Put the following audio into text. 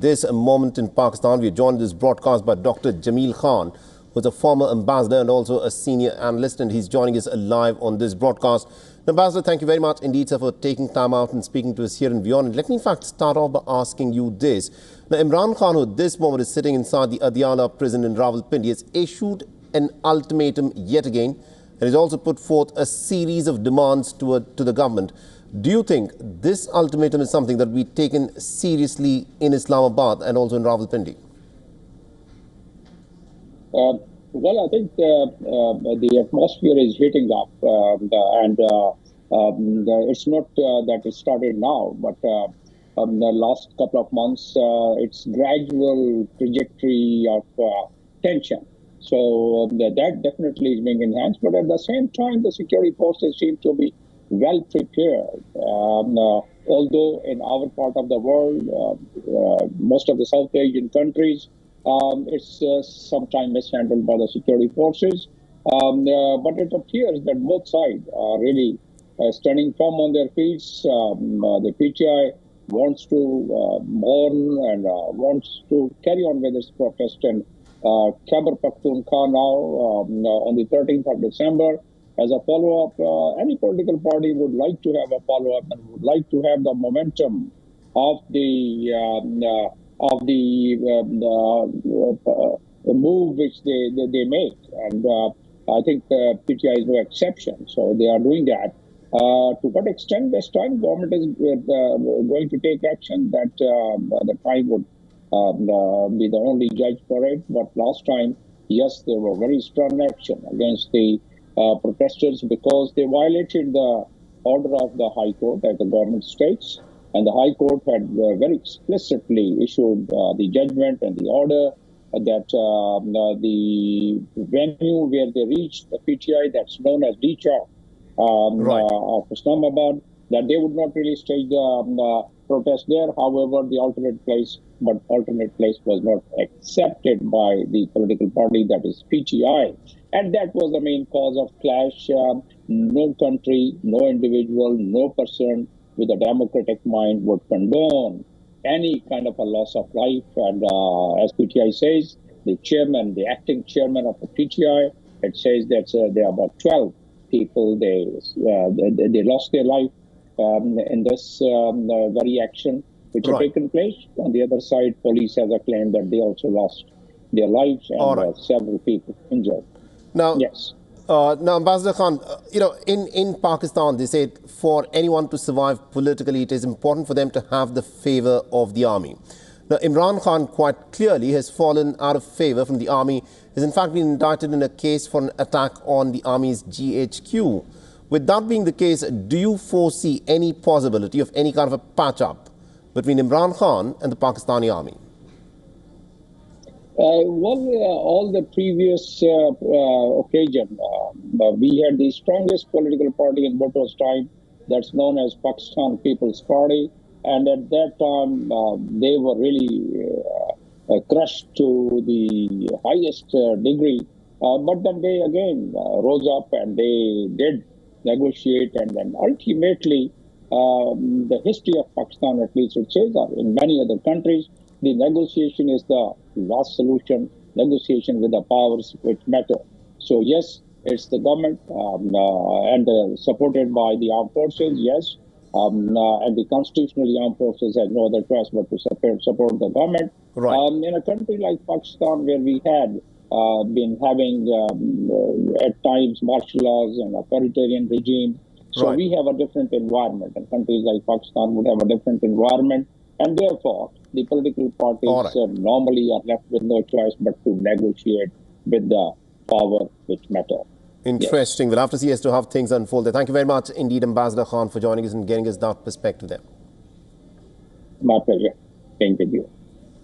This moment in Pakistan. We are joined in this broadcast by Dr. Jamil Khan, who is a former ambassador and also a senior analyst, and he's joining us live on this broadcast. Ambassador, thank you very much indeed, sir, for taking time out and speaking to us here in WION. And let me in fact start off by asking you this. Now, Imran Khan, who at this moment is sitting inside the Adiala prison in Rawalpindi, has issued an ultimatum yet again, and has also put forth a series of demands to the government. Do you think this ultimatum is something that will be taken seriously in Islamabad and also in Rawalpindi? Well, I think the atmosphere is heating up, it's not that it started now, but the last couple of months, it's gradual trajectory of tension. So that definitely is being enhanced, but at the same time, the security forces seem to be well prepared. Although in our part of the world, most of the South Asian countries, it's sometimes mishandled by the security forces. But it appears that both sides are really standing firm on their feet. The PTI wants to mourn and wants to carry on with its protest. And Khyber Pakhtunkhwa now, on the 13th of December, as a follow-up, any political party would like to have a follow-up and would like to have the momentum of the move which they make, and I think PTI is no exception. So they are doing that. To what extent this time government is going to take action, that the time would be the only judge for it. But last time, yes, there were very strong action against the protesters because they violated the order of the High Court, as the government states. And the High Court had very explicitly issued the judgment and the order that the venue where they reached the PTI, that's known as D-Chowk of Islamabad, that they would not really stage the protest there. However, the alternate place was not accepted by the political party, that is PTI. And that was the main cause of clash. No country, no individual, no person with a democratic mind would condone any kind of a loss of life. And as PTI says, the chairman, the acting chairman of the PTI, it says that there are about 12 people, they lost their life in this very action which had taken place. On the other side, police has a claim that they also lost their lives and several people injured. Now, yes. Now, Ambassador Khan, in Pakistan, they say for anyone to survive politically, it is important for them to have the favor of the army. Now, Imran Khan quite clearly has fallen out of favor from the army. Has in fact been indicted in a case for an attack on the army's GHQ. With that being the case, do you foresee any possibility of any kind of a patch-up between Imran Khan and the Pakistani army? All the previous occasion, we had the strongest political party in Bhutto's time, that's known as Pakistan People's Party, and at that time they were really crushed to the highest degree. But then they again rose up and they did negotiate, and then ultimately the history of Pakistan, at least it says, in many other countries, the negotiation is the last solution, negotiation with the powers which matter. So yes, it's the government and supported by the armed forces, yes, and the constitutionally armed forces has no other choice but to support the government. In a country like Pakistan, where we had been having at times martial laws and authoritarian regime, so we have a different environment, and countries like Pakistan would have a different environment, and therefore the political parties normally are left with no choice but to negotiate with the power which matter. Interesting. Yes. We'll have to see as to how things unfold there. Thank you very much indeed, Ambassador Khan, for joining us and getting us that perspective there. My pleasure. Thank you.